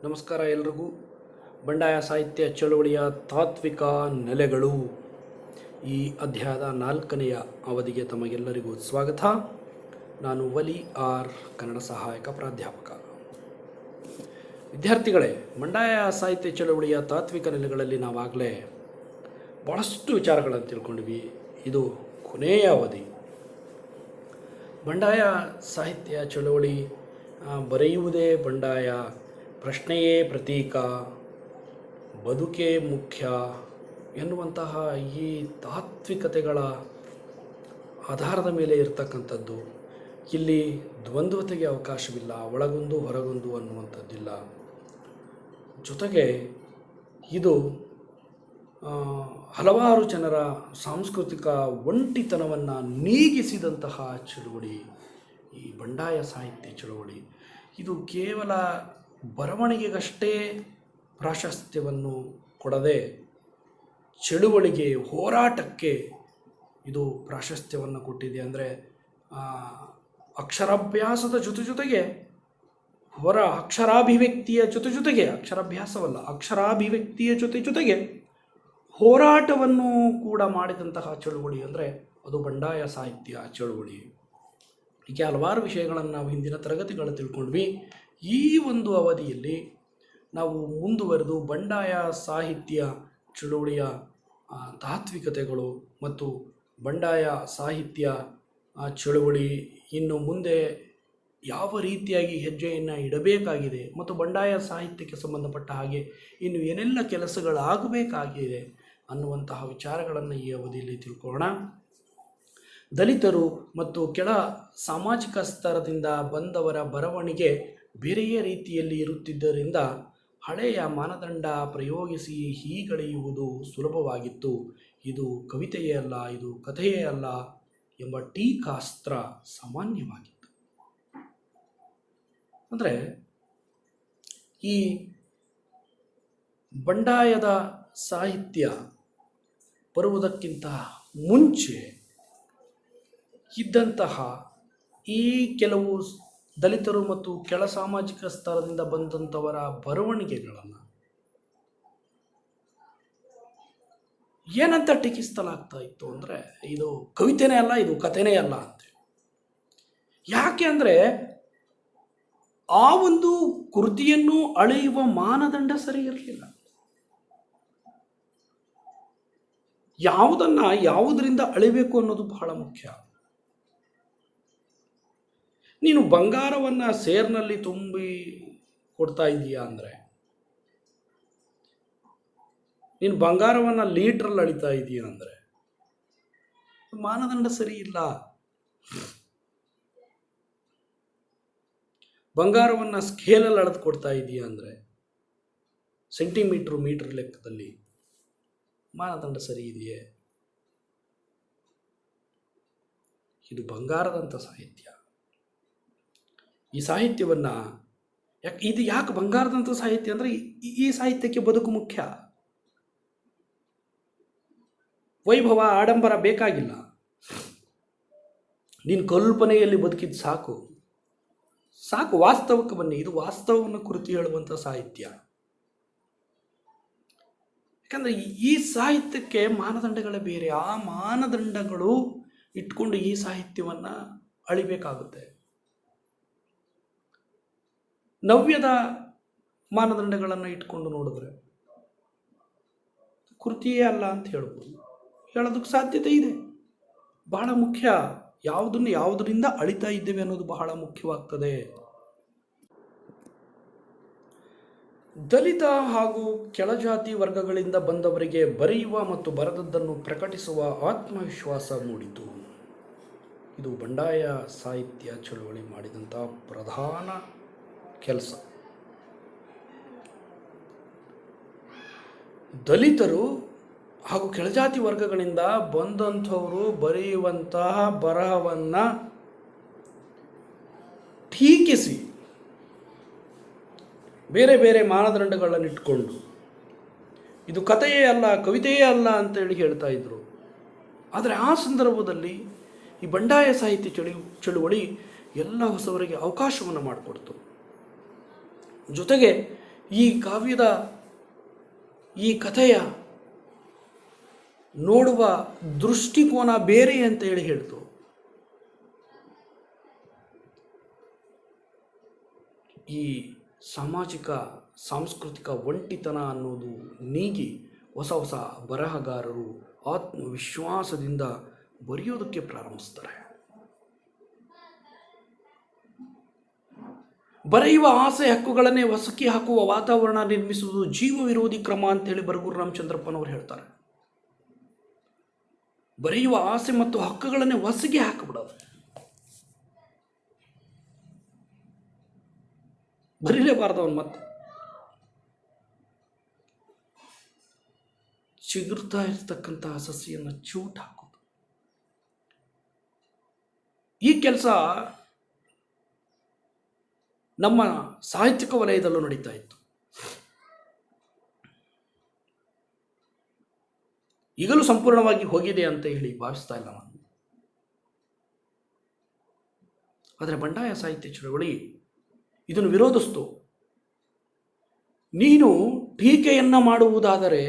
ನಮಸ್ಕಾರ ಎಲ್ರಿಗೂ. ಬಂಡಾಯ ಸಾಹಿತ್ಯ ಚಳುವಳಿಯ ತಾತ್ವಿಕ ನೆಲೆಗಳು ಈ ಅಧ್ಯಾಯದ 4ನೆಯ ಅವಧಿಗೆ ತಮಗೆಲ್ಲರಿಗೂ ಸ್ವಾಗತ. ನಾನು ವಲಿ ಆರ್, ಕನ್ನಡ ಸಹಾಯಕ ಪ್ರಾಧ್ಯಾಪಕ. ವಿದ್ಯಾರ್ಥಿಗಳೇ, ಬಂಡಾಯ ಸಾಹಿತ್ಯ ಚಳುವಳಿಯ ತಾತ್ವಿಕ ನೆಲೆಗಳಲ್ಲಿ ನಾವಾಗಲೇ ಭಾಳಷ್ಟು ವಿಚಾರಗಳನ್ನು ತಿಳ್ಕೊಂಡ್ವಿ. ಇದು ಕೊನೆಯ ಅವಧಿ. ಬಂಡಾಯ ಸಾಹಿತ್ಯ ಚಳುವಳಿ ಬರೆಯುವುದೇ ಬಂಡಾಯ, ಪ್ರಶ್ನೆಯೇ ಪ್ರತೀಕ, ಬದುಕೇ ಮುಖ್ಯ ಎನ್ನುವಂತಹ ಈ ತಾತ್ವಿಕತೆಗಳ ಆಧಾರದ ಮೇಲೆ ಇರತಕ್ಕಂಥದ್ದು. ಇಲ್ಲಿ ದ್ವಂದ್ವತೆಗೆ ಅವಕಾಶವಿಲ್ಲ, ಒಳಗೊಂದು ಹೊರಗೊಂದು ಅನ್ನುವಂಥದ್ದಿಲ್ಲ. ಜೊತೆಗೆ ಇದು ಹಲವಾರು ಜನರ ಸಾಂಸ್ಕೃತಿಕ ಒಂಟಿತನವನ್ನು ನೀಗಿಸಿದಂತಹ ಚಳುವಳಿ ಈ ಬಂಡಾಯ ಸಾಹಿತ್ಯ ಚಳುವಳಿ. ಇದು ಕೇವಲ ಬರವಣಿಗೆಗಷ್ಟೇ ಪ್ರಾಶಸ್ತ್ಯವನ್ನು ಕೊಡದೆ ಚಳುವಳಿಗೆ, ಹೋರಾಟಕ್ಕೆ ಇದು ಪ್ರಾಶಸ್ತ್ಯವನ್ನು ಕೊಟ್ಟಿದೆ. ಅಂದರೆ ಅಕ್ಷರಾಭ್ಯಾಸದ ಜೊತೆಗೆ ಅಕ್ಷರಾಭಿವ್ಯಕ್ತಿಯ ಜೊತೆಗೆ ಅಕ್ಷರಾಭ್ಯಾಸವಲ್ಲ, ಅಕ್ಷರಾಭಿವ್ಯಕ್ತಿಯ ಜೊತೆಗೆ ಹೋರಾಟವನ್ನು ಕೂಡ ಮಾಡಿದಂತಹ ಚಳುವಳಿ ಅಂದರೆ ಅದು ಬಂಡಾಯ ಸಾಹಿತ್ಯ ಚಳುವಳಿ. ಹೀಗೆ ಹಲವಾರು ವಿಷಯಗಳನ್ನು ನಾವು ಹಿಂದಿನ ತರಗತಿಗಳು ತಿಳ್ಕೊಂಡ್ವಿ. ಈ ಒಂದು ಅವಧಿಯಲ್ಲಿ ನಾವು ಮುಂದುವರೆದು ಬಂಡಾಯ ಸಾಹಿತ್ಯ ಚಳುವಳಿಯ ತಾತ್ವಿಕತೆಗಳು ಮತ್ತು ಬಂಡಾಯ ಸಾಹಿತ್ಯ ಚಳುವಳಿ ಇನ್ನು ಮುಂದೆ ಯಾವ ರೀತಿಯಾಗಿ ಹೆಜ್ಜೆಯನ್ನು ಇಡಬೇಕಾಗಿದೆ ಮತ್ತು ಬಂಡಾಯ ಸಾಹಿತ್ಯಕ್ಕೆ ಸಂಬಂಧಪಟ್ಟ ಹಾಗೆ ಇನ್ನು ಏನೆಲ್ಲ ಕೆಲಸಗಳಾಗಬೇಕಾಗಿದೆ ಅನ್ನುವಂತಹ ವಿಚಾರಗಳನ್ನು ಈ ಅವಧಿಯಲ್ಲಿ ತಿಳ್ಕೊಳ್ಳೋಣ. ದಲಿತರು ಮತ್ತು ಕೆಳ ಸಾಮಾಜಿಕ ಸ್ತರದಿಂದ ಬಂದವರ ಬರವಣಿಗೆ ಬೇರೆಯೇ ರೀತಿಯಲ್ಲಿ ಇರುತ್ತಿದ್ದರಿಂದ ಹಳೆಯ ಮಾನದಂಡ ಪ್ರಯೋಗಿಸಿ ಹೀಗಳೆಯುವುದು ಸುಲಭವಾಗಿತ್ತು. ಇದು ಕವಿತೆಯೇ ಅಲ್ಲ, ಇದು ಕಥೆಯೇ ಅಲ್ಲ ಎಂಬ ಟೀಕಾಸ್ತ್ರ ಸಾಮಾನ್ಯವಾಗಿತ್ತು. ಅಂದರೆ ಈ ಬಂಡಾಯದ ಸಾಹಿತ್ಯ ಬರುವುದಕ್ಕಿಂತ ಮುಂಚೆ ಇದ್ದಂತಹ ಈ ಕೆಲವು ದಲಿತರು ಮತ್ತು ಕೆಳ ಸಾಮಾಜಿಕ ಸ್ತರದಿಂದ ಬಂದಂಥವರ ಬರವಣಿಗೆಗಳನ್ನು ಏನಂತ ಟೀಕಿಸಲಾಗ್ತಾ ಇತ್ತು ಅಂದರೆ ಇದು ಕವಿತೆನೇ ಅಲ್ಲ, ಇದು ಕಥೆನೇ ಅಲ್ಲ ಅಂತ. ಯಾಕೆ ಅಂದರೆ ಆ ಒಂದು ಕೃತಿಯನ್ನು ಅಳೆಯುವ ಮಾನದಂಡ ಸರಿ ಇರಲಿಲ್ಲ. ಯಾವುದರಿಂದ ಅಳಿಬೇಕು ಅನ್ನೋದು ಬಹಳ ಮುಖ್ಯ. ನೀನು ಬಂಗಾರವನ್ನು ಸೇರ್ನಲ್ಲಿ ತುಂಬಿ ಕೊಡ್ತಾ ಇದೀಯಾ ಅಂದರೆ, ನೀನು ಬಂಗಾರವನ್ನು ಲೀಟ್ರಲ್ಲಿ ಅಳಿತಾ ಇದೀಯ ಅಂದರೆ ಮಾನದಂಡ ಸರಿ ಇಲ್ಲ. ಬಂಗಾರವನ್ನು ಸ್ಕೇಲಲ್ಲಿ ಅಳೆದು ಕೊಡ್ತಾ ಇದೀಯ ಅಂದರೆ ಸೆಂಟಿಮೀಟ್ರು, ಮೀಟರ್ ಲೆಕ್ಕದಲ್ಲಿ ಮಾನದಂಡ ಸರಿ ಇದೆಯೇ? ಇದು ಬಂಗಾರದಂಥ ಸಾಹಿತ್ಯ. ಈ ಸಾಹಿತ್ಯವನ್ನು ಯಾಕೆ ಬಂಗಾರದಂಥ ಸಾಹಿತ್ಯ ಅಂದರೆ ಈ ಸಾಹಿತ್ಯಕ್ಕೆ ಬದುಕು ಮುಖ್ಯ. ವೈಭವ, ಆಡಂಬರ ಬೇಕಾಗಿಲ್ಲ. ನೀನು ಕಲ್ಪನೆಯಲ್ಲಿ ಬದುಕಿದ್ದು ಸಾಕು. ವಾಸ್ತವಕ್ಕೆ ಬನ್ನಿ. ಇದು ವಾಸ್ತವವನ್ನು ಕುರಿತು ಹೇಳುವಂಥ ಸಾಹಿತ್ಯ. ಯಾಕಂದರೆ ಈ ಸಾಹಿತ್ಯಕ್ಕೆ ಮಾನದಂಡಗಳೇ ಬೇರೆ. ಆ ಮಾನದಂಡಗಳು ಇಟ್ಕೊಂಡು ಈ ಸಾಹಿತ್ಯವನ್ನು ಅಳಿಬೇಕಾಗುತ್ತೆ. ನವ್ಯದ ಮಾನದಂಡಗಳನ್ನು ಇಟ್ಕೊಂಡು ನೋಡಿದ್ರೆ ಕೃತಿಯೇ ಅಲ್ಲ ಅಂತ ಹೇಳ್ಬೋದು. ಹೇಳೋದಕ್ಕೆ ಸಾಧ್ಯತೆ ಇದೆ. ಬಹಳ ಮುಖ್ಯ. ಯಾವುದರಿಂದ ಅಳಿತಾ ಇದ್ದೇವೆ ಅನ್ನೋದು ಬಹಳ ಮುಖ್ಯವಾಗ್ತದೆ. ದಲಿತ ಹಾಗೂ ಕೆಳಜಾತಿ ವರ್ಗಗಳಿಂದ ಬಂದವರಿಗೆ ಬರೆಯುವ ಮತ್ತು ಬರೆದದ್ದನ್ನು ಪ್ರಕಟಿಸುವ ಆತ್ಮವಿಶ್ವಾಸ ಮೂಡಿತು. ಇದು ಬಂಡಾಯ ಸಾಹಿತ್ಯ ಚಳುವಳಿ ಮಾಡಿದಂಥ ಪ್ರಧಾನ ಕೆಲಸ. ದಲಿತರು ಹಾಗೂ ಕೆಳಜಾತಿ ವರ್ಗಗಳಿಂದ ಬಂದಂಥವರು ಬರೆಯುವಂತಹ ಬರಹವನ್ನು ಟೀಕಿಸಿ ಬೇರೆ ಬೇರೆ ಮಾನದಂಡಗಳನ್ನು ಇಟ್ಕೊಂಡು ಇದು ಕಥೆಯೇ ಅಲ್ಲ, ಕವಿತೆಯೇ ಅಲ್ಲ ಅಂತೇಳಿ ಹೇಳ್ತಾ ಇದ್ರು. ಆದರೆ ಆ ಸಂದರ್ಭದಲ್ಲಿ ಈ ಬಂಡಾಯ ಸಾಹಿತ್ಯ ಚಳುವಳಿ ಎಲ್ಲ ಹೊಸವರಿಗೆ ಅವಕಾಶವನ್ನು ಮಾಡಿಕೊಡ್ತು. ಜೊತೆಗೆ ಈ ಕಾವ್ಯದ ಈ ಕಥೆಯ ನೋಡುವ ದೃಷ್ಟಿಕೋನ ಬೇರೆ ಅಂತ ಹೇಳ್ತು. ಈ ಸಾಮಾಜಿಕ ಸಾಂಸ್ಕೃತಿಕ ಒಂಟಿತನ ಅನ್ನೋದು ನೀಗಿ ಹೊಸ ಹೊಸ ಬರಹಗಾರರು ಆತ್ಮವಿಶ್ವಾಸದಿಂದ ಬರೆಯೋದಕ್ಕೆ ಪ್ರಾರಂಭಿಸ್ತಾರೆ. ಬರೆಯುವ ಆಸೆ ಹಕ್ಕುಗಳನ್ನೇ ಹೊಸಕಿ ಹಾಕುವ ವಾತಾವರಣ ನಿರ್ಮಿಸುವುದು ಜೀವ ವಿರೋಧಿ ಕ್ರಮ ಅಂತೇಳಿ ಬರಗೂರು ರಾಮಚಂದ್ರಪ್ಪನವರು ಹೇಳ್ತಾರೆ. ಬರೆಯುವ ಆಸೆ ಮತ್ತು ಹಕ್ಕುಗಳನ್ನೇ ಹೊಸಗೆ ಹಾಕಿಬಿಡೋದು. ಬರೀಲೇಬಾರ್ದು ಅವನು ಮತ್ತೆ. ಚಿಗುರ್ತಾ ಇರ್ತಕ್ಕಂತಹ ಸಸಿಯನ್ನು ಚೂಟ್ ಹಾಕೋದು. ಈ ಕೆಲಸ ನಮ್ಮ ಸಾಹಿತ್ಯಿಕ ವಲಯದಲ್ಲೂ ನಡೀತಾ ಇತ್ತು. ಈಗಲೂ ಸಂಪೂರ್ಣವಾಗಿ ಹೋಗಿದೆ ಅಂತ ಹೇಳಿ ಭಾವಿಸ್ತಾ ಇಲ್ಲ ನಾನು. ಆದರೆ ಬಂಡಾಯ ಸಾಹಿತ್ಯ ಚಳವಳಿ ಇದನ್ನು ವಿರೋಧಿಸ್ತು. ನೀನು ಟೀಕೆಯನ್ನ ಮಾಡುವುದಾದರೆ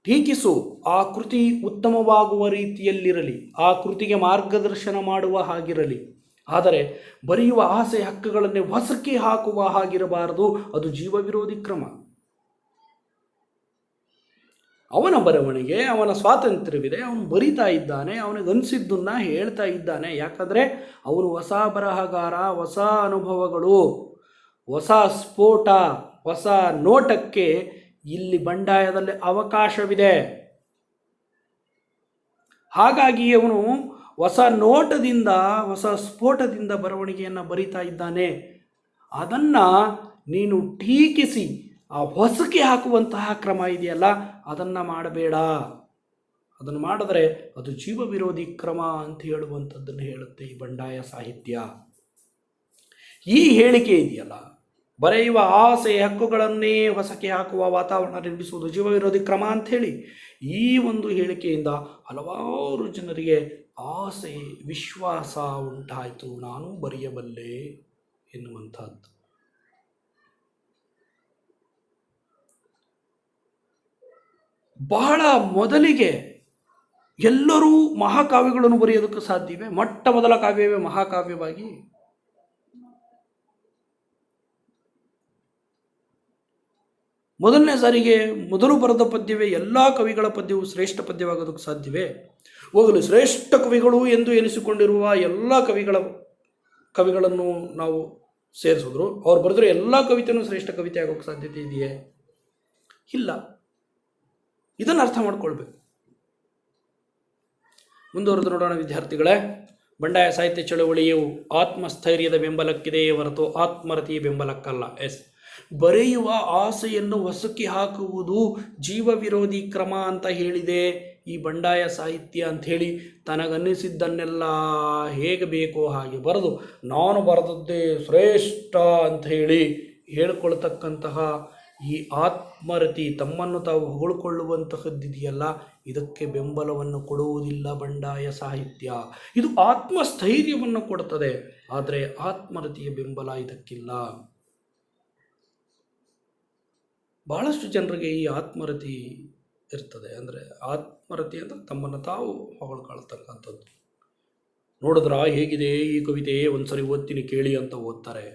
ಟೀಕಿಸು, ಆ ಕೃತಿ ಉತ್ತಮವಾಗುವ ರೀತಿಯಲ್ಲಿರಲಿ, ಆ ಕೃತಿಗೆ ಮಾರ್ಗದರ್ಶನ ಮಾಡುವ ಹಾಗಿರಲಿ. ಆದರೆ ಬರೆಯುವ ಆಸೆ ಹಕ್ಕುಗಳನ್ನೇ ಹೊಸಕಿ ಹಾಕುವ ಹಾಗಿರಬಾರದು. ಅದು ಜೀವ ವಿರೋಧಿ ಕ್ರಮ. ಅವನ ಬರವಣಿಗೆ, ಅವನ ಸ್ವಾತಂತ್ರ್ಯವಿದೆ, ಅವನು ಬರಿತಾ ಇದ್ದಾನೆ, ಅವನಿಗನ್ಸಿದ್ದನ್ನ ಹೇಳ್ತಾ ಇದ್ದಾನೆ. ಯಾಕಂದರೆ ಅವನು ಹೊಸ ಬರಹಗಾರ, ಹೊಸ ಅನುಭವಗಳು, ಹೊಸ ಸ್ಫೋಟ, ಹೊಸ ನೋಟಕ್ಕೆ ಇಲ್ಲಿ ಬಂಡಾಯದಲ್ಲಿ ಅವಕಾಶವಿದೆ. ಹಾಗಾಗಿ ಅವನು ಹೊಸ ನೋಟದಿಂದ, ಹೊಸ ಸ್ಫೋಟದಿಂದ ಬರವಣಿಗೆಯನ್ನು ಬರಿತಾ ಇದ್ದಾನೆ. ಅದನ್ನು ನೀನು ಟೀಕಿಸಿ ಆ ಹೊಸಕಿ ಹಾಕುವಂತಹ ಕ್ರಮ ಇದೆಯಲ್ಲ, ಅದನ್ನು ಮಾಡಬೇಡ. ಅದನ್ನು ಮಾಡಿದ್ರೆ ಅದು ಜೀವ ವಿರೋಧಿ ಕ್ರಮ ಅಂತ ಹೇಳುವಂಥದ್ದನ್ನು ಹೇಳುತ್ತೆ ಈ ಬಂಡಾಯ ಸಾಹಿತ್ಯ. ಈ ಹೇಳಿಕೆ ಇದೆಯಲ್ಲ, ಬರೆಯುವ ಆಸೆ ಹಕ್ಕುಗಳನ್ನೇ ಹೊಸಕಿ ಹಾಕುವ ವಾತಾವರಣ ನಿರ್ಮಿಸುವುದು ಜೀವ ವಿರೋಧಿ ಕ್ರಮ ಅಂಥೇಳಿ, ಈ ಒಂದು ಹೇಳಿಕೆಯಿಂದ ಹಲವಾರು ಜನರಿಗೆ ಆಸೆ, ವಿಶ್ವಾಸ ಉಂಟಾಯಿತು. ನಾನು ಬರೆಯಬಲ್ಲೆ ಎನ್ನುವಂಥದ್ದು. ಬಹಳ ಮೊದಲಿಗೆ ಎಲ್ಲರೂ ಮಹಾಕಾವ್ಯಗಳನ್ನು ಬರೆಯೋದಕ್ಕೆ ಸಾಧ್ಯವೇ? ಮೊಟ್ಟ ಮೊದಲ ಕಾವ್ಯವೇ ಮಹಾಕಾವ್ಯವಾಗಿ? ಮೊದಲನೇ ಸಾರಿಗೆ ಮೊದಲು ಬರೆದ ಪದ್ಯವೇ ಎಲ್ಲ ಕವಿಗಳ ಪದ್ಯವು ಶ್ರೇಷ್ಠ ಪದ್ಯವಾಗೋದಕ್ಕೆ ಸಾಧ್ಯವೇ? ಹೋಗಲು ಶ್ರೇಷ್ಠ ಕವಿಗಳು ಎಂದು ಎನಿಸಿಕೊಂಡಿರುವ ಎಲ್ಲ ಕವಿಗಳನ್ನು ನಾವು ಸೇರಿಸಿದ್ರು, ಅವ್ರು ಬರೆದ್ರೆ ಎಲ್ಲ ಕವಿತೆಯೂ ಶ್ರೇಷ್ಠ ಕವಿತೆ ಆಗೋಕ್ಕೆ ಸಾಧ್ಯತೆ ಇದೆಯೇ? ಇಲ್ಲ. ಇದನ್ನು ಅರ್ಥ ಮಾಡ್ಕೊಳ್ಬೇಕು. ಮುಂದುವರೆದು ನೋಡೋಣ ವಿದ್ಯಾರ್ಥಿಗಳೇ. ಬಂಡಾಯ ಸಾಹಿತ್ಯ ಚಳವಳಿಯು ಆತ್ಮಸ್ಥೈರ್ಯದ ಬೆಂಬಲಕ್ಕಿದೆಯೇ ಹೊರತು ಆತ್ಮರತಿಯ ಬೆಂಬಲಕ್ಕಲ್ಲ. ಬರೆಯುವ ಆಸೆಯನ್ನು ಹೊಸಕಿ ಹಾಕುವುದು ಜೀವ ವಿರೋಧಿ ಕ್ರಮ ಅಂತ ಹೇಳಿದೆ ಈ ಬಂಡಾಯ ಸಾಹಿತ್ಯ ಅಂಥೇಳಿ ತನಗನ್ನಿಸಿದ್ದನ್ನೆಲ್ಲ ಹೇಗೆ ಬೇಕೋ ಹಾಗೆ ಬರೆದು ನಾನು ಬರೆದದ್ದೇ ಶ್ರೇಷ್ಠ ಅಂಥೇಳಿ ಹೇಳ್ಕೊಳ್ತಕ್ಕಂತಹ ಈ ಆತ್ಮರತಿ, ತಮ್ಮನ್ನು ತಾವು ಹೊಗಳ್ಕೊಳ್ಳುವಂತಹದ್ದಿದೆಯಲ್ಲ, ಇದಕ್ಕೆ ಬೆಂಬಲವನ್ನು ಕೊಡುವುದಿಲ್ಲ ಬಂಡಾಯ ಸಾಹಿತ್ಯ. ಇದು ಆತ್ಮಸ್ಥೈರ್ಯವನ್ನು ಕೊಡುತ್ತದೆ, ಆದರೆ ಆತ್ಮರತಿಯ ಬೆಂಬಲ ಇದಕ್ಕಿಲ್ಲ. ಬಹಳಷ್ಟು ಜನರಿಗೆ ಈ ಆತ್ಮರತಿ ಇರ್ತದೆ. ಅಂದರೆ ಆತ್ಮರತಿ ಅಂದರೆ ತಮ್ಮನ್ನು ತಾವು ಹೊಗಳ್ಕೊಳ್ತಕ್ಕಂಥದ್ದು. ನೋಡಿದ್ರ ಹೇಗಿದೆ ಈ ಕವಿತೆ, ಒಂದ್ಸರಿ ಓದ್ತೀನಿ ಕೇಳಿ ಅಂತ ಓದ್ತಾರೆ.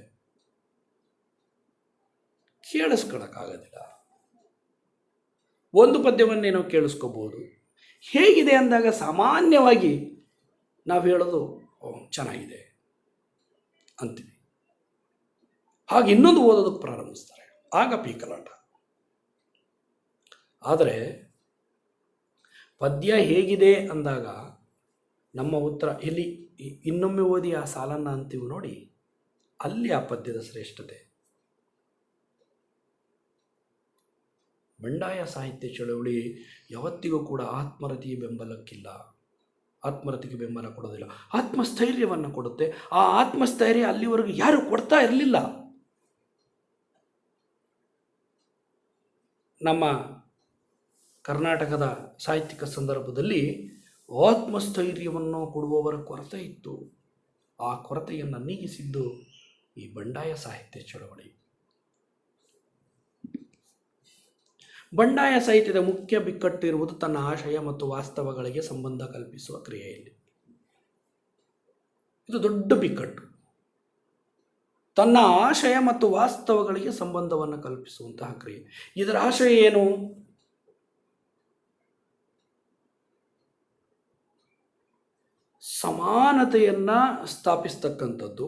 ಕೇಳಿಸ್ಕೊಳಕ್ಕಾಗೋದಿಲ್ಲ. ಒಂದು ಪದ್ಯವನ್ನೇನೋ ಕೇಳಿಸ್ಕೋಬಹುದು. ಹೇಗಿದೆ ಅಂದಾಗ ಸಾಮಾನ್ಯವಾಗಿ ನಾವು ಹೇಳೋದು ಚೆನ್ನಾಗಿದೆ ಅಂತೀವಿ. ಹಾಗೆ ಇನ್ನೊಂದು ಓದೋದಕ್ಕೆ ಪ್ರಾರಂಭಿಸ್ತಾರೆ, ಆಗ ಪೀಕಲಾಟ. ಆದರೆ ಪದ್ಯ ಹೇಗಿದೆ ಅಂದಾಗ ನಮ್ಮ ಉತ್ತರ ಇಲ್ಲಿ ಇನ್ನೊಮ್ಮೆ ಓದಿ ಆ ಸಾಲನ್ನು ಅಂತೀವಿ ನೋಡಿ, ಅಲ್ಲಿ ಆ ಪದ್ಯದ ಶ್ರೇಷ್ಠತೆ. ಬಂಡಾಯ ಸಾಹಿತ್ಯ ಚಳವಳಿ ಯಾವತ್ತಿಗೂ ಕೂಡ ಆತ್ಮರತಿಯ ಬೆಂಬಲಕ್ಕಿಲ್ಲ, ಆತ್ಮರತಿಗೆ ಬೆಂಬಲ ಕೊಡೋದಿಲ್ಲ, ಆತ್ಮಸ್ಥೈರ್ಯವನ್ನು ಕೊಡುತ್ತೆ. ಆ ಆತ್ಮಸ್ಥೈರ್ಯ ಅಲ್ಲಿವರೆಗೂ ಯಾರು ಕೊಡ್ತಾ ಇರಲಿಲ್ಲ. ನಮ್ಮ ಕರ್ನಾಟಕದ ಸಾಹಿತ್ಯಿಕ ಸಂದರ್ಭದಲ್ಲಿ ಆತ್ಮಸ್ಥೈರ್ಯವನ್ನು ಕೊಡುವವರ ಕೊರತೆ ಇತ್ತು. ಆ ಕೊರತೆಯನ್ನು ನೀಗಿಸಿದ್ದು ಈ ಬಂಡಾಯ ಸಾಹಿತ್ಯ ಚಳವಳಿ. ಬಂಡಾಯ ಸಾಹಿತ್ಯದ ಮುಖ್ಯ ಬಿಕ್ಕಟ್ಟು ಇರುವುದು ತನ್ನ ಆಶಯ ಮತ್ತು ವಾಸ್ತವಗಳಿಗೆ ಸಂಬಂಧ ಕಲ್ಪಿಸುವ ಕ್ರಿಯೆಯಲ್ಲಿ. ಇದು ದೊಡ್ಡ ಬಿಕ್ಕಟ್ಟು. ತನ್ನ ಆಶಯ ಮತ್ತು ವಾಸ್ತವಗಳಿಗೆ ಸಂಬಂಧವನ್ನು ಕಲ್ಪಿಸುವಂತಹ ಕ್ರಿಯೆ. ಇದರ ಆಶಯ ಏನು? ಸಮಾನತೆಯನ್ನ ಸ್ಥಾಪಿಸ್ತಕ್ಕಂಥದ್ದು,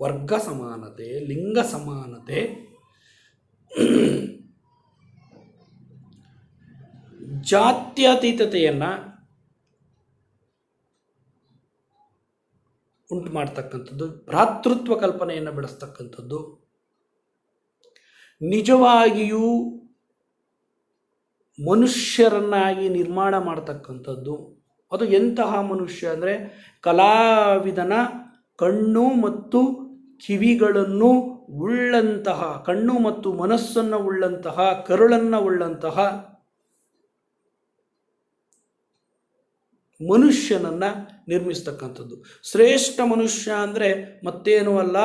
ವರ್ಗ ಸಮಾನತೆ, ಲಿಂಗ ಸಮಾನತೆ, ಜಾತ್ಯತೀತತೆಯನ್ನು ಉಂಟು ಮಾಡ್ತಕ್ಕಂಥದ್ದು, ಭ್ರಾತೃತ್ವ ಕಲ್ಪನೆಯನ್ನು ಬೆಳೆಸ್ತಕ್ಕಂಥದ್ದು, ನಿಜವಾಗಿಯೂ ಮನುಷ್ಯರನ್ನಾಗಿ ನಿರ್ಮಾಣ ಮಾಡ್ತಕ್ಕಂಥದ್ದು. ಅದು ಎಂತಹ ಮನುಷ್ಯ ಅಂದರೆ ಕಲಾವಿದನ ಕಣ್ಣು ಮತ್ತು ಕಿವಿಗಳನ್ನು ಉಳ್ಳಂತಹ, ಕಣ್ಣು ಮತ್ತು ಮನಸ್ಸನ್ನು ಉಳ್ಳಂತಹ, ಕರುಳನ್ನು ಉಳ್ಳಂತಹ ಮನುಷ್ಯನನ್ನು ನಿರ್ಮಿಸ್ತಕ್ಕಂಥದ್ದು. ಶ್ರೇಷ್ಠ ಮನುಷ್ಯ ಅಂದರೆ ಮತ್ತೇನೂ ಅಲ್ಲ,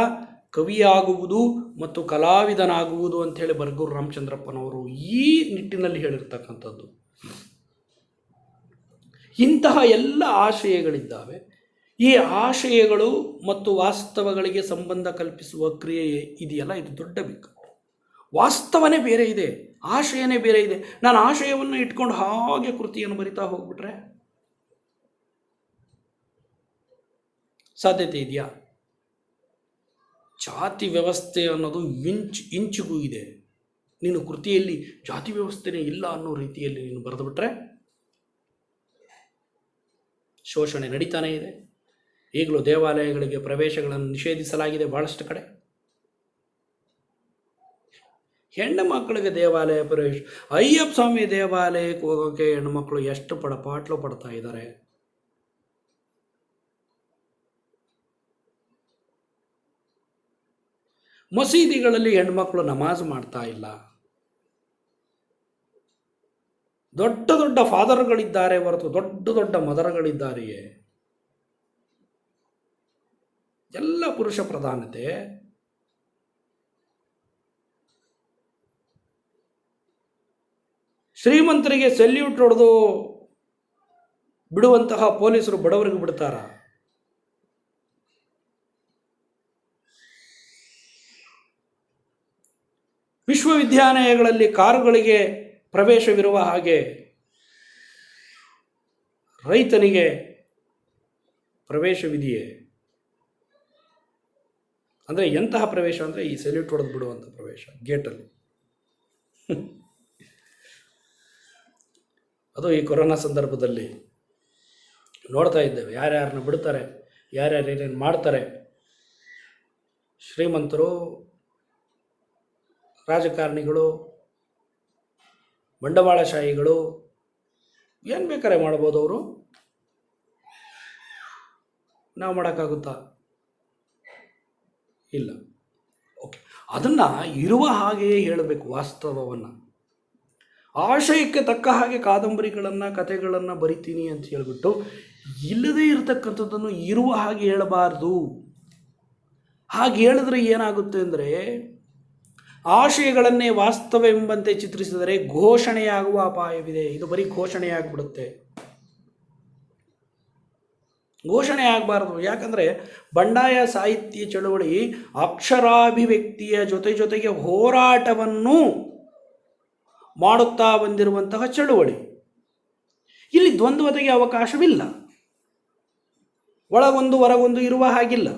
ಕವಿಯಾಗುವುದು ಮತ್ತು ಕಲಾವಿದನಾಗುವುದು ಅಂಥೇಳಿ ಬರಗೂರು ರಾಮಚಂದ್ರಪ್ಪನವರು ಈ ನಿಟ್ಟಿನಲ್ಲಿ ಹೇಳಿರ್ತಕ್ಕಂಥದ್ದು. ಇಂತಹ ಎಲ್ಲ ಆಶಯಗಳಿದ್ದಾವೆ. ಈ ಆಶಯಗಳು ಮತ್ತು ವಾಸ್ತವಗಳಿಗೆ ಸಂಬಂಧ ಕಲ್ಪಿಸುವ ಕ್ರಿಯೆ ಇದೆಯಲ್ಲ, ಇದು ದೊಡ್ಡ ಬಿಕ್ಕಟ್ಟು. ವಾಸ್ತವನೇ ಬೇರೆ ಇದೆ, ಆಶಯನೇ ಬೇರೆ ಇದೆ. ನಾನು ಆಶಯವನ್ನು ಇಟ್ಕೊಂಡು ಹಾಗೆ ಕೃತಿಯನ್ನು ಬರಿತಾ ಹೋಗ್ಬಿಟ್ರೆ ಸಾಧ್ಯತೆ ಇದೆಯಾ? ಜಾತಿ ವ್ಯವಸ್ಥೆ ಅನ್ನೋದು ಇಂಚಿಗೂ ಇದೆ. ನೀನು ಕೃತಿಯಲ್ಲಿ ಜಾತಿ ವ್ಯವಸ್ಥೆನೇ ಇಲ್ಲ ಅನ್ನೋ ರೀತಿಯಲ್ಲಿ ನೀನು ಬರೆದುಬಿಟ್ರೆ ಶೋಷಣೆ ನಡೀತಾನೇ ಇದೆ. ಈಗಲೂ ದೇವಾಲಯಗಳಿಗೆ ಪ್ರವೇಶಗಳನ್ನು ನಿಷೇಧಿಸಲಾಗಿದೆ ಬಹಳಷ್ಟು ಕಡೆ. ಹೆಣ್ಣು ಮಕ್ಕಳಿಗೆ ದೇವಾಲಯ ಪ್ರವೇಶ, ಅಯ್ಯಪ್ಪ ಸ್ವಾಮಿ ದೇವಾಲಯಕ್ಕೆ ಹೋಗೋಕ್ಕೆ ಹೆಣ್ಣು ಮಕ್ಕಳು ಎಷ್ಟು ಪಾಟ್ಲು ಪಡ್ತಾ ಇದ್ದಾರೆ. ಮಸೀದಿಗಳಲ್ಲಿ ಹೆಣ್ಮಕ್ಳು ನಮಾಜ್ ಮಾಡ್ತಾ ಇಲ್ಲ. ದೊಡ್ಡ ದೊಡ್ಡ ಫಾದರ್ಗಳಿದ್ದಾರೆ ಹೊರತು ದೊಡ್ಡ ದೊಡ್ಡ ಮದರ್ಗಳಿದ್ದಾರೆಯೇ? ಎಲ್ಲ ಪುರುಷ ಪ್ರಧಾನತೆ. ಶ್ರೀಮಂತರಿಗೆ ಸೆಲ್ಯೂಟ್ ಹೊಡೆದು ಬಿಡುವಂತಹ ಪೊಲೀಸರು ಬಡವರಿಗೆ ಬಿಡ್ತಾರ? ವಿಶ್ವವಿದ್ಯಾಲಯಗಳಲ್ಲಿ ಕಾರುಗಳಿಗೆ ಪ್ರವೇಶವಿರುವ ಹಾಗೆ ರೈತನಿಗೆ ಪ್ರವೇಶವಿದೆಯೇ? ಅಂದರೆ ಎಂತಹ ಪ್ರವೇಶ ಅಂದರೆ ಈ ಸೆಲ್ಯೂಟ್ ಹೊಡೆದು ಬಿಡುವಂಥ ಪ್ರವೇಶ ಗೇಟಲ್ಲಿ. ಅದು ಈ ಕೊರೋನಾ ಸಂದರ್ಭದಲ್ಲಿ ನೋಡ್ತಾ ಇದ್ದೇವೆ. ಯಾರ್ಯಾರನ್ನ ಬಿಡ್ತಾರೆ, ಯಾರ್ಯಾರು ಏನೇನು ಮಾಡ್ತಾರೆ. ಶ್ರೀಮಂತರು, ರಾಜಕಾರಣಿಗಳು, ಬಂಡವಾಳಶಾಹಿಗಳು ಏನು ಬೇಕಾರೆ ಮಾಡ್ಬೋದು. ಅವರು ನಾವು ಮಾಡೋಕ್ಕಾಗುತ್ತಾ? ಇಲ್ಲ. ಓಕೆ, ಅದನ್ನು ಇರುವ ಹಾಗೆಯೇ ಹೇಳಬೇಕು. ವಾಸ್ತವವನ್ನು ಆಶಯಕ್ಕೆ ತಕ್ಕ ಹಾಗೆ ಕಾದಂಬರಿಗಳನ್ನು, ಕಥೆಗಳನ್ನು ಬರಿತೀನಿ ಅಂತ ಹೇಳಿಬಿಟ್ಟು ಇಲ್ಲದೇ ಇರತಕ್ಕಂಥದ್ದನ್ನು ಇರುವ ಹಾಗೆ ಹೇಳಬಾರ್ದು. ಹಾಗೆ ಹೇಳಿದ್ರೆ ಏನಾಗುತ್ತೆ ಅಂದರೆ, ಆಶಯಗಳನ್ನೇ ವಾಸ್ತವವೆಂಬಂತೆ ಚಿತ್ರಿಸಿದರೆ ಘೋಷಣೆಯಾಗುವ ಅಪಾಯವಿದೆ. ಇದು ಬರೀ ಘೋಷಣೆಯಾಗ್ಬಿಡುತ್ತೆ. ಘೋಷಣೆ ಆಗಬಾರ್ದು. ಯಾಕಂದರೆ ಬಂಡಾಯ ಸಾಹಿತ್ಯ ಚಳುವಳಿ ಅಕ್ಷರಾಭಿವ್ಯಕ್ತಿಯ ಜೊತೆಗೆ ಹೋರಾಟವನ್ನು ಮಾಡುತ್ತಾ ಬಂದಿರುವಂತಹ ಚಳುವಳಿ. ಇಲ್ಲಿ ದ್ವಂದ್ವತೆಗೆ ಅವಕಾಶವಿಲ್ಲ. ಒಳಗೊಂದು ಹೊರಗೊಂದು ಇರುವ ಹಾಗಿಲ್ಲ.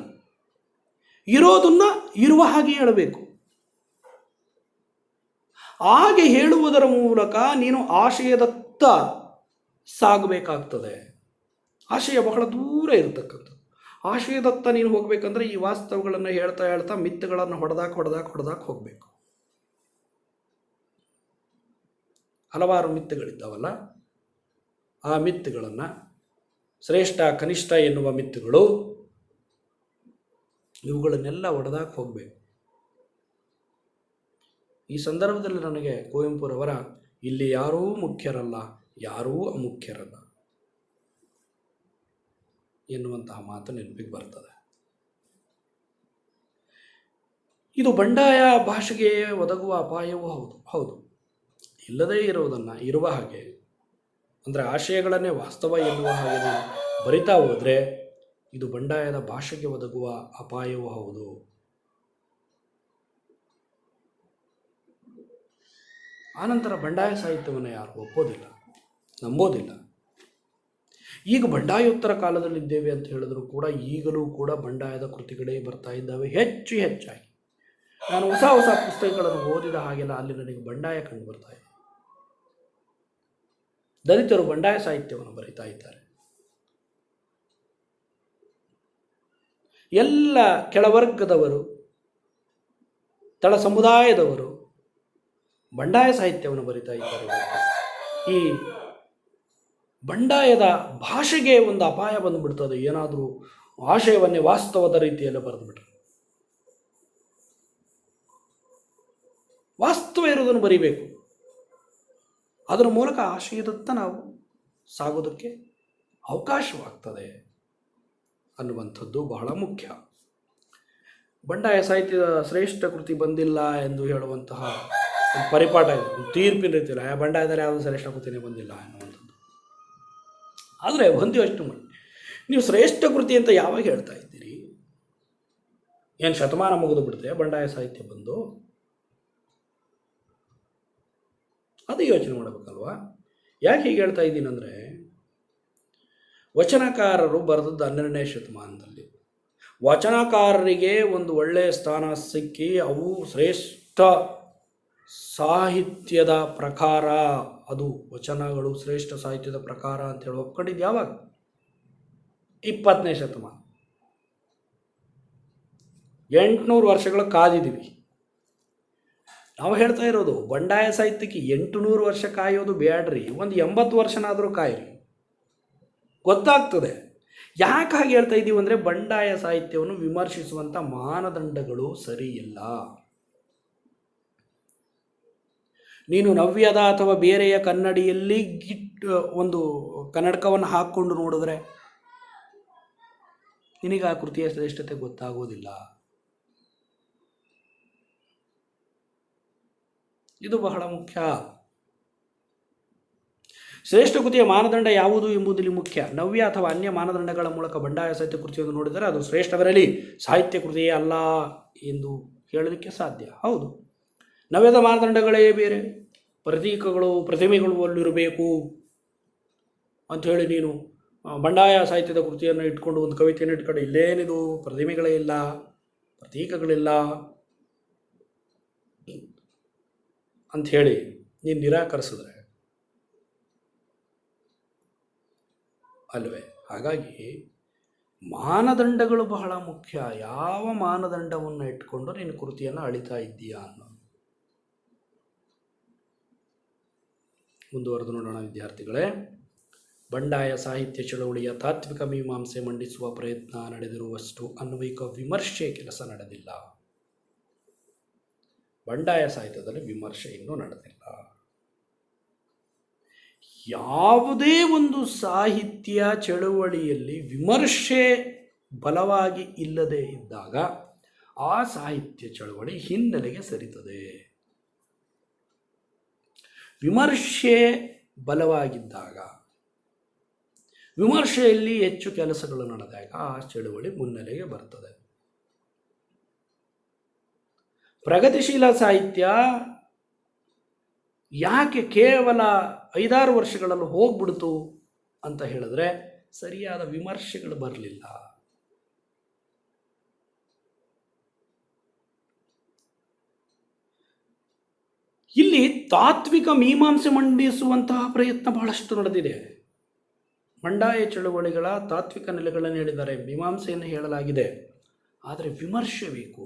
ಇರೋದನ್ನು ಇರುವ ಹಾಗೆ ಹೇಳಬೇಕು. ಹಾಗೆ ಹೇಳುವುದರ ಮೂಲಕ ನೀನು ಆಶಯದತ್ತ ಸಾಗಬೇಕಾಗ್ತದೆ. ಆಶಯ ಬಹಳ ದೂರ ಇರತಕ್ಕಂಥದ್ದು. ಆಶಯದತ್ತ ನೀನು ಹೋಗಬೇಕಂದ್ರೆ ಈ ವಾಸ್ತವಗಳನ್ನು ಹೇಳ್ತಾ ಮಿತ್ತುಗಳನ್ನು ಹೊಡೆದಾಕ ಹೋಗಬೇಕು. ಹಲವಾರು ಮಿತ್ತುಗಳಿದ್ದಾವಲ್ಲ, ಆ ಮಿತ್ತುಗಳನ್ನು, ಶ್ರೇಷ್ಠ ಕನಿಷ್ಠ ಎನ್ನುವ ಮಿತ್ತುಗಳು, ಇವುಗಳನ್ನೆಲ್ಲ ಹೊಡೆದಾಕ ಹೋಗಬೇಕು. ಈ ಸಂದರ್ಭದಲ್ಲಿ ನನಗೆ ಕುವೆಂಪುರವರ ಇಲ್ಲಿ ಯಾರೂ ಮುಖ್ಯರಲ್ಲ, ಯಾರೂ ಅಮುಖ್ಯರಲ್ಲ ಎನ್ನುವಂತಹ ಮಾತು ನೆನಪಿಗೆ ಬರ್ತದೆ. ಇದು ಬಂಡಾಯ ಭಾಷೆಗೆ ಒದಗುವ ಅಪಾಯವೂ ಹೌದು. ಇಲ್ಲದೇ ಇರುವುದನ್ನು ಇರುವ ಹಾಗೆ, ಅಂದರೆ ಆಶಯಗಳನ್ನೇ ವಾಸ್ತವ ಎನ್ನುವ ಹಾಗೆ ನೀವು ಬರಿತಾ ಹೋದರೆ ಇದು ಬಂಡಾಯದ ಭಾಷೆಗೆ ಒದಗುವ ಅಪಾಯವೂ ಹೌದು. ಆನಂತರ ಬಂಡಾಯ ಸಾಹಿತ್ಯವನ್ನು ಯಾರು ಒಪ್ಪೋದಿಲ್ಲ, ನಂಬೋದಿಲ್ಲ. ಈಗ ಬಂಡಾಯೋತ್ತರ ಕಾಲದಲ್ಲಿದ್ದೇವೆ ಅಂತ ಹೇಳಿದ್ರು ಕೂಡ ಈಗಲೂ ಕೂಡ ಬಂಡಾಯದ ಕೃತಿಗಳೇ ಬರ್ತಾ ಇದ್ದಾವೆ ಹೆಚ್ಚಾಗಿ. ನಾನು ಹೊಸ ಪುಸ್ತಕಗಳನ್ನು ಓದಿದ ಹಾಗೆಲ್ಲ ಅಲ್ಲಿ ನನಗೆ ಬಂಡಾಯ ಕಂಡು ಬರ್ತಾ ಇದೆ. ದಲಿತರು ಬಂಡಾಯ ಸಾಹಿತ್ಯವನ್ನು ಬರೀತಾ ಇದ್ದಾರೆ. ಎಲ್ಲ ಕೆಳವರ್ಗದವರು, ತಳ ಸಮುದಾಯದವರು ಬಂಡಾಯ ಸಾಹಿತ್ಯವನ್ನು ಬರೀತಾ ಇದ್ದಾರೆ. ಈ ಬಂಡಾಯದ ಭಾಷೆಗೆ ಒಂದು ಅಪಾಯ ಬಂದುಬಿಡ್ತದೆ. ಏನಾದರೂ ಆಶಯವನ್ನೇ ವಾಸ್ತವದ ರೀತಿಯಲ್ಲಿ ಬರೆದುಬಿಟ್ರೆ, ವಾಸ್ತವ ಇರೋದನ್ನು ಬರೀಬೇಕು. ಅದರ ಮೂಲಕ ಆಶಯದತ್ತ ನಾವು ಸಾಗೋದಕ್ಕೆ ಅವಕಾಶವಾಗ್ತದೆ ಅನ್ನುವಂಥದ್ದು ಬಹಳ ಮುಖ್ಯ. ಬಂಡಾಯ ಸಾಹಿತ್ಯದ ಶ್ರೇಷ್ಠ ಕೃತಿ ಬಂದಿಲ್ಲ ಎಂದು ಹೇಳುವಂತಹ ಪರಿಪಾಠ ಇದೆ, ತೀರ್ಪಿನ ರೀತಿಯಲ್ಲಿ ಬಂಡಾಯದಲ್ಲಿ ಯಾವುದೂ ಶ್ರೇಷ್ಠ ಕೃತಿನೇ ಬಂದಿಲ್ಲ ಅನ್ನುವಂಥದ್ದು. ಆದರೆ ಒಂದು ಯೋಚನೆ ಮಾಡಿ, ನೀವು ಶ್ರೇಷ್ಠ ಕೃತಿ ಅಂತ ಯಾವಾಗ ಹೇಳ್ತಾ ಇದ್ದೀರಿ? ಏನು ಶತಮಾನ ಮುಗಿದು ಬಿಡುತ್ತೆ ಬಂಡಾಯ ಸಾಹಿತ್ಯ ಬಂದು? ಅದು ಯೋಚನೆ ಮಾಡಬೇಕಲ್ವಾ? ಯಾಕೆ ಹೀಗೆ ಹೇಳ್ತಾ ಇದ್ದೀನಿ ಅಂದರೆ, ವಚನಕಾರರು ಬರೆದದ್ದು 12ನೇ ಶತಮಾನದಲ್ಲಿ. ವಚನಕಾರರಿಗೆ ಒಂದು ಒಳ್ಳೆಯ ಸ್ಥಾನ ಸಿಕ್ಕಿ ಅವು ಶ್ರೇಷ್ಠ ಸಾಹಿತ್ಯದ ಪ್ರಕಾರ, ಅದು ವಚನಗಳು ಶ್ರೇಷ್ಠ ಸಾಹಿತ್ಯದ ಪ್ರಕಾರ ಅಂತ ಹೇಳಿ ಒಪ್ಕೊಂಡಿದ್ದು ಯಾವಾಗ? 20ನೇ ಶತಮಾನ. 800 ವರ್ಷಗಳ ಕಾದಿದ್ದೀವಿ. ನಾವು ಹೇಳ್ತಾ ಇರೋದು ಬಂಡಾಯ ಸಾಹಿತ್ಯಕ್ಕೆ 800 ವರ್ಷ ಕಾಯೋದು ಬೇಡ್ರಿ, ಒಂದು 80 ವರ್ಷನಾದರೂ ಕಾಯಿರಿ, ಗೊತ್ತಾಗ್ತದೆ. ಯಾಕೆ ಹಾಗೆ ಹೇಳ್ತಾ ಇದ್ದೀವಿ ಅಂದರೆ, ಬಂಡಾಯ ಸಾಹಿತ್ಯವನ್ನು ವಿಮರ್ಶಿಸುವಂಥ ಮಾನದಂಡಗಳು ಸರಿ ಇಲ್ಲ. ನೀನು ನವ್ಯದ ಅಥವಾ ಬೇರೆಯ ಕನ್ನಡಿಯಲ್ಲಿ ಒಂದು ಕನ್ನಡಕವನ್ನು ಹಾಕ್ಕೊಂಡು ನೋಡಿದ್ರೆ ನಿನಗೆ ಆ ಕೃತಿಯ ಶ್ರೇಷ್ಠತೆ ಗೊತ್ತಾಗೋದಿಲ್ಲ. ಇದು ಬಹಳ ಮುಖ್ಯ. ಶ್ರೇಷ್ಠ ಕೃತಿಯ ಮಾನದಂಡ ಯಾವುದು ಎಂಬುದರಲ್ಲಿ ಮುಖ್ಯ. ನವ್ಯ ಅಥವಾ ಅನ್ಯ ಮಾನದಂಡಗಳ ಮೂಲಕ ಬಂಡಾಯ ಸಾಹಿತ್ಯ ಕೃತಿಯನ್ನು ನೋಡಿದರೆ ಅದು ಶ್ರೇಷ್ಠವಿರಲಿ, ಸಾಹಿತ್ಯ ಕೃತಿಯೇ ಅಲ್ಲ ಎಂದು ಹೇಳಲಿಕ್ಕೆ ಸಾಧ್ಯ. ಹೌದು, ನವ್ಯದ ಮಾನದಂಡಗಳೇ ಬೇರೆ, ಪ್ರತೀಕಗಳು ಪ್ರತಿಮೆಗಳು ಅಲ್ಲಿರಬೇಕು ಅಂಥೇಳಿ ನೀನು ಬಂಡಾಯ ಸಾಹಿತ್ಯದ ಕೃತಿಯನ್ನು ಇಟ್ಕೊಂಡು ಒಂದು ಕವಿತೆಯನ್ನು ಇಟ್ಕೊಂಡು ಇಲ್ಲೇನಿದು ಪ್ರತಿಮೆಗಳೇ ಇಲ್ಲ, ಪ್ರತೀಕಗಳಿಲ್ಲ ಅಂಥೇಳಿ ನೀನು ನಿರಾಕರಿಸಿದ್ರೆ ಅಲ್ವೇ? ಹಾಗಾಗಿ ಮಾನದಂಡಗಳು ಬಹಳ ಮುಖ್ಯ. ಯಾವ ಮಾನದಂಡವನ್ನು ಇಟ್ಕೊಂಡು ನೀನು ಕೃತಿಯನ್ನು ಅಳಿತಾ ಇದ್ದೀಯಾ ಅನ್ನೋದು. ಮುಂದುವರೆದು ನೋಡೋಣ ವಿದ್ಯಾರ್ಥಿಗಳೇ. ಬಂಡಾಯ ಸಾಹಿತ್ಯ ಚಳವಳಿಯ ತಾತ್ವಿಕ ಮೀಮಾಂಸೆ ಮಂಡಿಸುವ ಪ್ರಯತ್ನ ನಡೆದಿರುವಷ್ಟು ಅನ್ವಯಿಕ ವಿಮರ್ಶೆ ಕೆಲಸ ನಡೆದಿಲ್ಲ. ಬಂಡಾಯ ಸಾಹಿತ್ಯದಲ್ಲಿ ವಿಮರ್ಶೆ ಇನ್ನೂ ನಡೆದಿಲ್ಲ. ಯಾವುದೇ ಒಂದು ಸಾಹಿತ್ಯ ಚಳವಳಿಯಲ್ಲಿ ವಿಮರ್ಶೆ ಬಲವಾಗಿ ಇಲ್ಲದೆ ಇದ್ದಾಗ ಆ ಸಾಹಿತ್ಯ ಚಳವಳಿ ಹಿನ್ನೆಲೆಗೆ ಸರಿತದೆ. ವಿಮರ್ಶೆ ಬಲವಾಗಿದ್ದಾಗ, ವಿಮರ್ಶೆಯಲ್ಲಿ ಹೆಚ್ಚು ಕೆಲಸಗಳು ನಡೆದಾಗ ಆ ಚಳವಳಿ ಮುನ್ನೆಲೆಗೆ ಬರ್ತದೆ. ಪ್ರಗತಿಶೀಲ ಸಾಹಿತ್ಯ ಯಾಕೆ ಕೇವಲ 5-6 ವರ್ಷಗಳಲ್ಲಿ ಹೋಗ್ಬಿಡ್ತು ಅಂತ ಹೇಳಿದ್ರೆ, ಸರಿಯಾದ ವಿಮರ್ಶೆಗಳು ಬರಲಿಲ್ಲ. ಇಲ್ಲಿ ತಾತ್ವಿಕ ಮೀಮಾಂಸೆ ಮಂಡಿಸುವಂತಹ ಪ್ರಯತ್ನ ಬಹಳಷ್ಟು ನಡೆದಿದೆ. ಬಂಡಾಯ ಚಳವಳಿಗಳ ತಾತ್ವಿಕ ನೆಲೆಗಳನ್ನು ಹೇಳಿದ್ದಾರೆ, ಮೀಮಾಂಸೆಯನ್ನು ಹೇಳಲಾಗಿದೆ, ಆದರೆ ವಿಮರ್ಶೆ ಬೇಕು.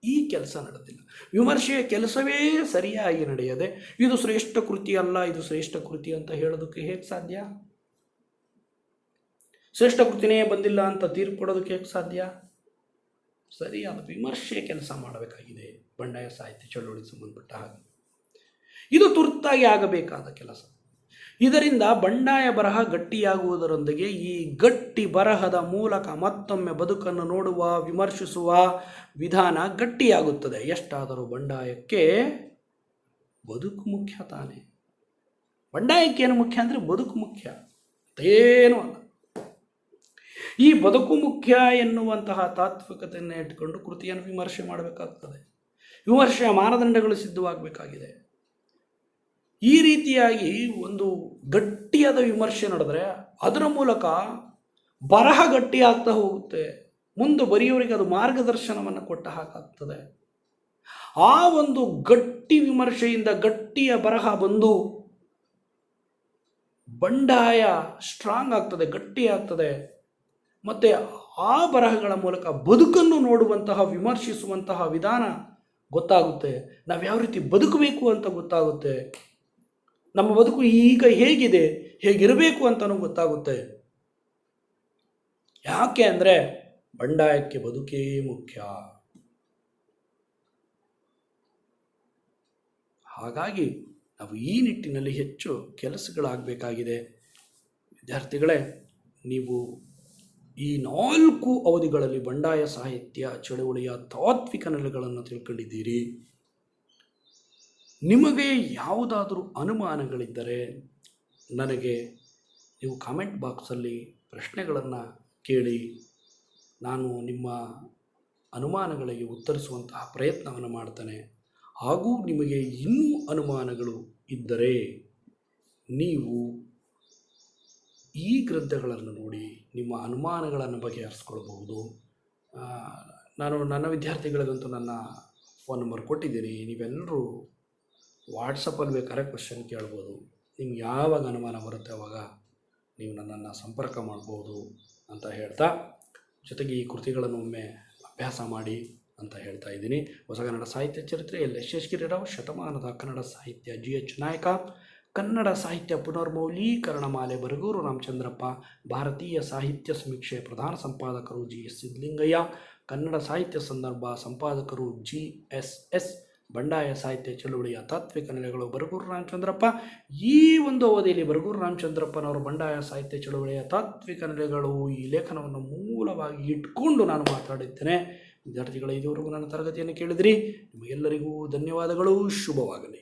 ಈ ಕೆಲಸ ನಡೆದಿಲ್ಲ. ವಿಮರ್ಶೆಯ ಕೆಲಸವೇ ಸರಿಯಾಗಿ ನಡೆಯದೆ ಇದು ಶ್ರೇಷ್ಠ ಕೃತಿ ಅಲ್ಲ, ಇದು ಶ್ರೇಷ್ಠ ಕೃತಿ ಅಂತ ಹೇಳೋದಕ್ಕೆ ಹೇಗೆ ಸಾಧ್ಯ? ಶ್ರೇಷ್ಠ ಕೃತಿನೇ ಬಂದಿಲ್ಲ ಅಂತ ತೀರ್ಪು ಕೊಡೋದಕ್ಕೆ ಹೇಗೆ ಸಾಧ್ಯ? ಸರಿಯಾದ ವಿಮರ್ಶೆಯ ಕೆಲಸ ಮಾಡಬೇಕಾಗಿದೆ ಬಂಡಾಯ ಸಾಹಿತ್ಯ ಚಳವಳಿಗೆ ಸಂಬಂಧಪಟ್ಟ ಹಾಗೆ. ಇದು ತುರ್ತಾಗಿ ಆಗಬೇಕಾದ ಕೆಲಸ. ಇದರಿಂದ ಬಂಡಾಯ ಬರಹ ಗಟ್ಟಿಯಾಗುವುದರೊಂದಿಗೆ ಈ ಗಟ್ಟಿ ಬರಹದ ಮೂಲಕ ಮತ್ತೊಮ್ಮೆ ಬದುಕನ್ನು ನೋಡುವ, ವಿಮರ್ಶಿಸುವ ವಿಧಾನ ಗಟ್ಟಿಯಾಗುತ್ತದೆ. ಎಷ್ಟಾದರೂ ಬಂಡಾಯಕ್ಕೆ ಬದುಕು ಮುಖ್ಯ ತಾನೆ. ಬಂಡಾಯಕ್ಕೆ ಏನು ಮುಖ್ಯ ಅಂದರೆ ಬದುಕು ಮುಖ್ಯ, ಮತ್ತೇನೂ ಅಲ್ಲ. ಈ ಬದುಕು ಮುಖ್ಯ ಎನ್ನುವಂತಹ ತಾತ್ವಿಕತೆಯನ್ನು ಇಟ್ಕೊಂಡು ಕೃತಿಯನ್ನು ವಿಮರ್ಶೆ ಮಾಡಬೇಕಾಗ್ತದೆ. ವಿಮರ್ಶೆಯ ಮಾನದಂಡಗಳು ಸಿದ್ಧವಾಗಬೇಕಾಗಿದೆ. ಈ ರೀತಿಯಾಗಿ ಒಂದು ಗಟ್ಟಿಯಾದ ವಿಮರ್ಶೆ ನಡೆದರೆ ಅದರ ಮೂಲಕ ಬರಹ ಗಟ್ಟಿಯಾಗ್ತಾ ಹೋಗುತ್ತೆ. ಮುಂದೆ ಬರೆಯೋರಿಗೆ ಅದು ಮಾರ್ಗದರ್ಶನವನ್ನು ಕೊಟ್ಟ ಹಾಕಾಗ್ತದೆ. ಆ ಒಂದು ಗಟ್ಟಿ ವಿಮರ್ಶೆಯಿಂದ ಗಟ್ಟಿಯ ಬರಹ ಬಂದು ಬಂಡಾಯ ಸ್ಟ್ರಾಂಗ್ ಆಗ್ತದೆ, ಗಟ್ಟಿ ಆಗ್ತದೆ. ಮತ್ತು ಆ ಬರಹಗಳ ಮೂಲಕ ಬದುಕನ್ನು ನೋಡುವಂತಹ, ವಿಮರ್ಶಿಸುವಂತಹ ವಿಧಾನ ಗೊತ್ತಾಗುತ್ತೆ. ನಾವು ಯಾವ ರೀತಿ ಬದುಕಬೇಕು ಅಂತ ಗೊತ್ತಾಗುತ್ತೆ. ನಮ್ಮ ಬದುಕು ಈಗ ಹೇಗಿದೆ, ಹೇಗಿರಬೇಕು ಅಂತಲೂ ಗೊತ್ತಾಗುತ್ತೆ. ಯಾಕೆ ಅಂದರೆ ಬಂಡಾಯಕ್ಕೆ ಬದುಕೇ ಮುಖ್ಯ. ಹಾಗಾಗಿ ನಾವು ಈ ನಿಟ್ಟಿನಲ್ಲಿ ಹೆಚ್ಚು ಕೆಲಸಗಳಾಗಬೇಕಾಗಿದೆ. ವಿದ್ಯಾರ್ಥಿಗಳೇ, ನೀವು ಈ 4 ಅವಧಿಗಳಲ್ಲಿ ಬಂಡಾಯ ಸಾಹಿತ್ಯ ಚಳುವಳಿಯ ತಾತ್ವಿಕ ನೆಲೆಗಳನ್ನು ತಿಳ್ಕೊಂಡಿದ್ದೀರಿ. ನಿಮಗೆ ಯಾವುದಾದರೂ ಅನುಮಾನಗಳಿದ್ದರೆ ನನಗೆ ನೀವು ಕಾಮೆಂಟ್ ಬಾಕ್ಸಲ್ಲಿ ಪ್ರಶ್ನೆಗಳನ್ನು ಕೇಳಿ, ನಾನು ನಿಮ್ಮ ಅನುಮಾನಗಳಿಗೆ ಉತ್ತರಿಸುವಂತಹ ಪ್ರಯತ್ನವನ್ನು ಮಾಡ್ತೇನೆ. ಹಾಗೂ ನಿಮಗೆ ಇನ್ನೂ ಅನುಮಾನಗಳು ಇದ್ದರೆ ನೀವು ಈ ಗ್ರಂಥಗಳನ್ನು ನೋಡಿ ನಿಮ್ಮ ಅನುಮಾನಗಳನ್ನು ಬಗೆಹರಿಸ್ಕೊಳ್ಬಹುದು. ನಾನು ನನ್ನ ವಿದ್ಯಾರ್ಥಿಗಳಿಗಂತೂ ನನ್ನ ಫೋನ್ ನಂಬರ್ ಕೊಟ್ಟಿದ್ದೀನಿ. ನೀವೆಲ್ಲರೂ ವಾಟ್ಸಪ್ಪಲ್ಲಿ ಬೇಕಾದ್ರೆ ಕ್ವಶನ್ ಕೇಳ್ಬೋದು. ನಿಮ್ಗೆ ಯಾವಾಗ ಅನುಮಾನ ಬರುತ್ತೆ ಆವಾಗ ನೀವು ನನ್ನನ್ನು ಸಂಪರ್ಕ ಮಾಡ್ಬೋದು ಅಂತ ಹೇಳ್ತಾ, ಜೊತೆಗೆ ಈ ಕೃತಿಗಳನ್ನು ಒಮ್ಮೆ ಅಭ್ಯಾಸ ಮಾಡಿ ಅಂತ ಹೇಳ್ತಾ ಇದ್ದೀನಿ. ಹೊಸ ಕನ್ನಡ ಸಾಹಿತ್ಯ ಚರಿತ್ರೆ ಎಸ್ ಎಸ್ ಗಿರಿರಾವ್, ಶತಮಾನದ ಕನ್ನಡ ಸಾಹಿತ್ಯ GH ನಾಯಕ, ಕನ್ನಡ ಸಾಹಿತ್ಯ ಪುನರ್ಮೌಲೀಕರಣ ಮಾಲೆ ಬರಗೂರು ರಾಮಚಂದ್ರಪ್ಪ, ಭಾರತೀಯ ಸಾಹಿತ್ಯ ಸಮೀಕ್ಷೆ ಪ್ರಧಾನ ಸಂಪಾದಕರು GS ಸಿದ್ಧಲಿಂಗಯ್ಯ, ಕನ್ನಡ ಸಾಹಿತ್ಯ ಸಂದರ್ಭ ಸಂಪಾದಕರು GSS, ಬಂಡಾಯ ಸಾಹಿತ್ಯ ಚಳುವಳಿಯ ತಾತ್ವಿಕ ನೆಲೆಗಳು ಬರಗೂರು ರಾಮಚಂದ್ರಪ್ಪ. ಈ ಒಂದು ಅವಧಿಯಲ್ಲಿ ಬರಗೂರು ರಾಮಚಂದ್ರಪ್ಪನವರು ಬಂಡಾಯ ಸಾಹಿತ್ಯ ಚಳುವಳಿಯ ತಾತ್ವಿಕ ನೆಲೆಗಳು ಈ ಲೇಖನವನ್ನು ಮೂಲವಾಗಿ ಇಟ್ಕೊಂಡು ನಾನು ಮಾತಾಡಿದ್ದೇನೆ. ವಿದ್ಯಾರ್ಥಿಗಳ ಇದುವರೆಗೂ ನನ್ನ ತರಗತಿಯನ್ನು ಕೇಳಿದಿರಿ. ನಿಮಗೆಲ್ಲರಿಗೂ ಧನ್ಯವಾದಗಳು. ಶುಭವಾಗಲಿ.